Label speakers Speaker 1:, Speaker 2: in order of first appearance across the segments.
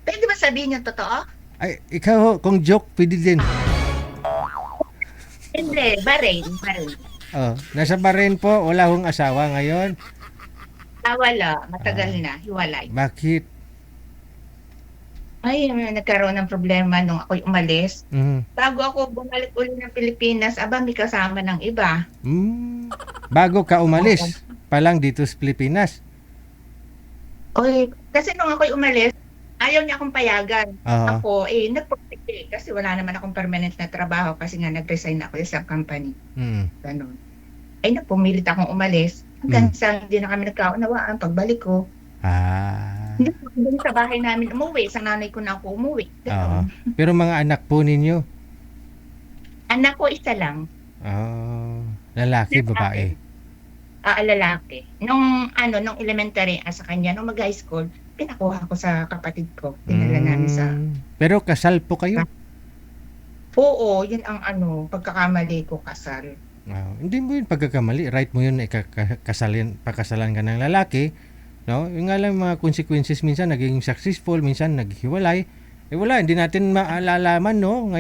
Speaker 1: Pwede ba sabihin yung totoo?
Speaker 2: Ay, ikaw, kung joke, pwede din.
Speaker 1: Hindi, Bahrain, Bahrain.
Speaker 2: Oh, nasa Bahrain po, wala hong asawa ngayon.
Speaker 1: Wala, matagal
Speaker 2: Ah,
Speaker 1: na, hiwalay.
Speaker 2: bakit?
Speaker 1: Ay, nagkaroon ng problema nung ako'y umalis.
Speaker 2: Mm.
Speaker 1: Bago ako bumalik uli ng Pilipinas, may kasama ng iba.
Speaker 2: Mm. Bago ka
Speaker 1: Oo.
Speaker 2: umalis, palang dito sa Pilipinas.
Speaker 1: Oy, kasi nung ako'y umalis, ayaw niya akong payagan.
Speaker 2: Oo.
Speaker 1: Ako, nagpapigil kasi wala naman akong permanent na trabaho kasi nga nag-resign ako sa company.
Speaker 2: Mm.
Speaker 1: Ganun. Ay, pumilit akong umalis.
Speaker 2: Mm.
Speaker 1: Hanggang sa hindi na kami nagkaunawaan. Pagbalik ko,
Speaker 2: Ah.
Speaker 1: hindi ako dun sa bahay namin umuwi. Sa nanay ko na ako umuwi.
Speaker 2: Oo.
Speaker 1: Ganun.
Speaker 2: Pero mga anak po ninyo,
Speaker 1: Anak ko isa lang.
Speaker 2: oh, lalaki,
Speaker 1: Lalaki.
Speaker 2: babae.
Speaker 1: Lalaki. Nung elementary, sa kanya, nung mag-high school, pinakuha ko sa kapatid ko. Dinala namin sa...
Speaker 2: Pero kasal po kayo?
Speaker 1: Oo, yun ang pagkakamali ko, kasal.
Speaker 2: Hindi mo yun pagkakamali. Right mo yun, pakasalan ka ng lalaki. No? Yung nga lang mga consequences minsan naging successful, minsan naghiwalay. Wala, hindi natin maalalaman, no?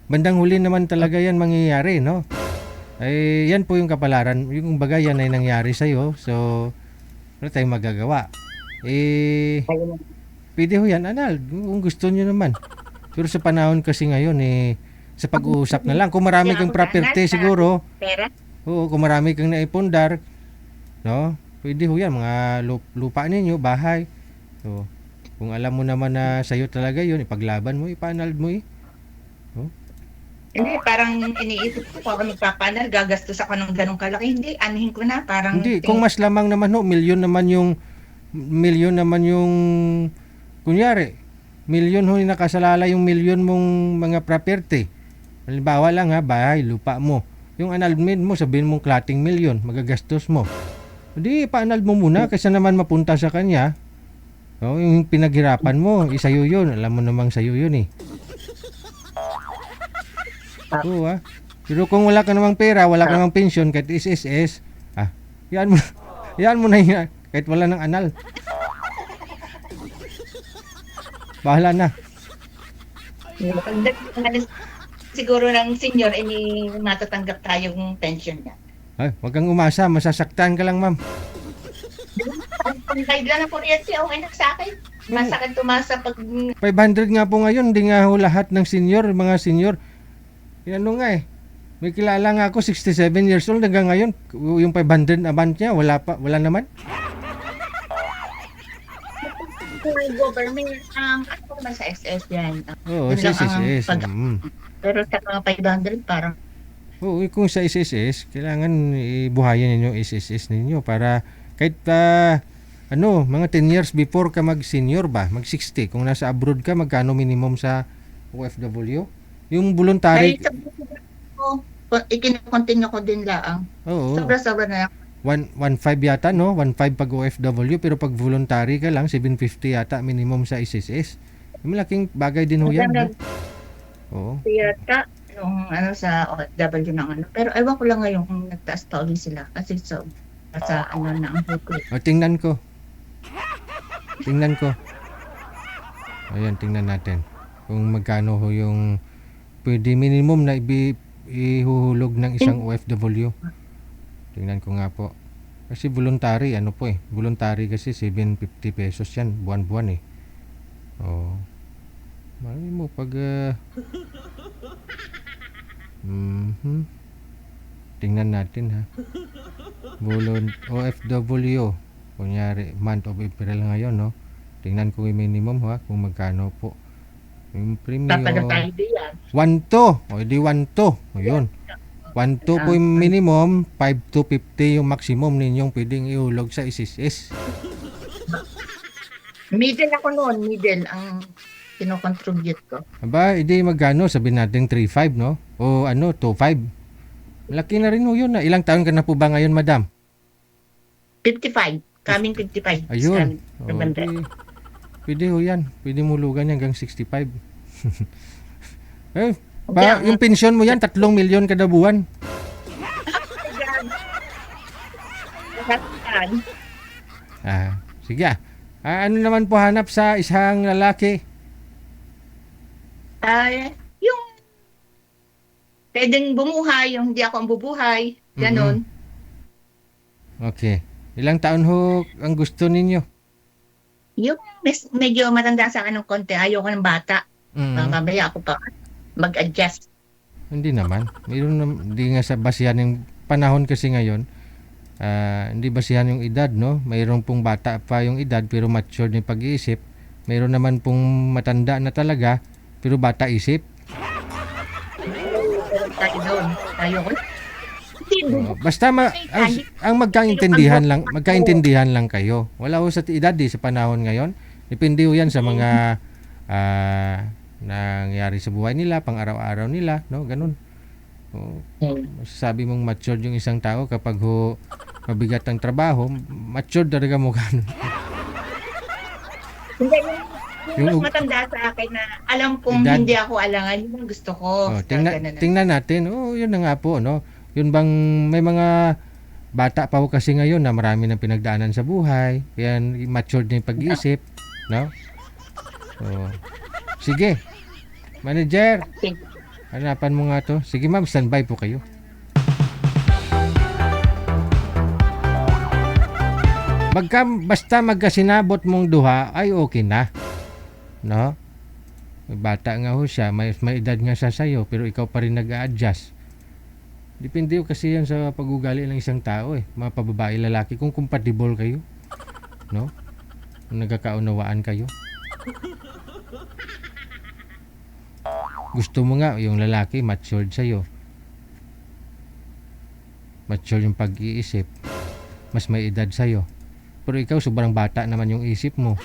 Speaker 2: Bandang huli naman talaga yan mangyayari, no? Yan po yung kapalaran. Yung bagay yan ay nangyari sa'yo. So, wala tayong magagawa.
Speaker 1: Ayun.
Speaker 2: Pwede ho yan, anal. Kung gusto nyo naman. Pero sa panahon kasi ngayon, sa pag-uusap na lang. Kung marami
Speaker 1: Kaya
Speaker 2: kang
Speaker 1: ako
Speaker 2: property
Speaker 1: sana sa
Speaker 2: siguro,
Speaker 1: pera.
Speaker 2: oo, kung marami kang naipundar, no? Pwede ho yan, mga lupa ninyo, bahay. So, kung alam mo naman na sa'yo talaga yun, ipaglaban mo, ipanal mo No?
Speaker 1: Hindi, parang iniisip ko kung ako magpapanal, gagastos ako ng ganong kalaki. Hindi, anuhin ko na. Parang,
Speaker 2: Hindi, kung mas lamang naman ho, milyon naman yung, kunyari, milyon ho yung nakasalala yung milyon mong mga property. Halimbawa lang ha, bahay, lupa mo. Yung annulment mo, sabihin mong klating milyon, magagastos mo. Hindi, pa-annul mo muna kaysa naman mapunta sa kanya. No, yung pinaghirapan mo, isayo yun. Alam mo namang sayo yun eh. Oo ha. Pero kung wala ka namang pera, wala ka namang pension, kahit SSS, yan mo, yan mo na yan. Kahit wala ng anal. Bahala na.
Speaker 1: pagdating siguro ng senior, matatanggap tayong pension niya.
Speaker 2: Ay, wag kang umasa, masasaktan ka lang ma'am.
Speaker 1: Ang guide lang ng kuryente, okay na sa akin. Masakit tumasa pag
Speaker 2: 500 nga po ngayon, hindi nga ho lahat ng senior, mga senior. Yan nga eh. May kilala nga ako, 67 years old hanggang ngayon. Yung 500 a month niya, wala naman.
Speaker 1: government, ano naman sa SS yan.
Speaker 2: Oo,
Speaker 1: Yun
Speaker 2: sa
Speaker 1: lang ang
Speaker 2: SSS.
Speaker 1: Pero sa mga 500, parang
Speaker 2: Oo, kung sa SSS, kailangan ibuhayan ninyo SSS ninyo para kahit mga 10 years before ka mag-senior ba, mag-60. Kung nasa abroad ka, magkano minimum sa OFW? Yung voluntary,
Speaker 1: ikin-continue ko din lang.
Speaker 2: oo,
Speaker 1: Sobra-sobra na lang.
Speaker 2: 1.5 yata, no? 1.5 pag OFW, pero pag voluntary ka lang, 750 yata minimum sa SSS. Malaking bagay din ho yan. No? Oo.
Speaker 1: Yata, yung sa OFW ng Pero ewan ko lang ngayon kung nagtaas pa ulit sila. Kasi sa na ang hukay.
Speaker 2: O, tingnan ko. Ayan, tingnan natin. Kung magkano ho yung pwede minimum na ihuhulog ng isang OFW. Tingnan ko nga po. Kasi voluntary, voluntary kasi 750 pesos yan, buwan-buwan eh. Oh. Mali mo pag tingnan natin ha. OFW. Kunyari, month of April ngayon, no? Tingnan ko yung minimum ha, kung magkano po. Yung premium.
Speaker 1: Tapagal tayo diyan.
Speaker 2: 1-2. O, di 1-2. O, yun. 1-2 po yung minimum, 5-50 yung maximum ninyong pwedeng ihulog sa SSS.
Speaker 1: Middle ako noon, middle ang kinocontribute ko.
Speaker 2: Aba, hindi magkano, sabihin natin 3-5, no? O 2-5. Malaki na rin ho yun. Ilang taon ka na po ba ngayon, madam?
Speaker 1: 55. Coming 55.
Speaker 2: Ayun. Pwede ho yan. Pwede mulugan hanggang 65. Yung pensyon mo yan, 3 milyon kada buwan. Sige Ano naman po hanap sa isang lalaki?
Speaker 1: Yung pwedeng bumuhay, yung hindi ako ang bubuhay,
Speaker 2: Mm-mm.
Speaker 1: ganon.
Speaker 2: Okay. Ilang taon ho ang gusto ninyo?
Speaker 1: Yung medyo matanda sa akin ng konti, ayoko ng bata.
Speaker 2: Mm.
Speaker 1: Mamaya ako pa mag-adjust.
Speaker 2: Hindi naman. Hindi nga sa basihan yung panahon kasi ngayon. Hindi basihan yung edad, no? Mayroon pong bata pa yung edad pero mature yung pag-iisip. Mayroon naman pong matanda na talaga pero bata isip.
Speaker 1: Tayo doon. Ayoko. Hindi,
Speaker 2: Basta ang magkaintindihan lang kayo. Wala ho sa edad sa panahon ngayon. Depende ho yan sa mga nangyari sa buhay nila, pang araw-araw nila, no? Ganun. Sabi mong matured yung isang tao kapag ho mabigat ang trabaho, matured talaga mo ganun.
Speaker 1: Hindi, yung
Speaker 2: Yung
Speaker 1: mas matanda sa akin na alam kong
Speaker 2: edad.
Speaker 1: hindi ako alangan, yun ang gusto ko. Ganun na.
Speaker 2: Tingnan natin. Yun na nga po, no? Yun bang may mga bata pa ho kasi ngayon na marami ng pinagdaanan sa buhay. Yan, matured na yung pag-iisip, no? So, sige. Manager,
Speaker 1: Okay.
Speaker 2: hanapan mo nga to. Sige ma'am, standby po kayo. Basta magkasinabot mong duha ay okay na. No? May bata nga ho siya, may edad nga siya sa'yo, pero ikaw pa rin nag-a-adjust. Depende ho kasi yan sa pag-ugali ng isang tao mga pababae, lalaki, kung compatible kayo. No? Kung nagkakaunawaan kayo. Gusto mo nga yung lalaki matured sa'yo. Mature yung pag-iisip. Mas may edad sa'yo. Pero ikaw sobrang bata naman yung isip mo.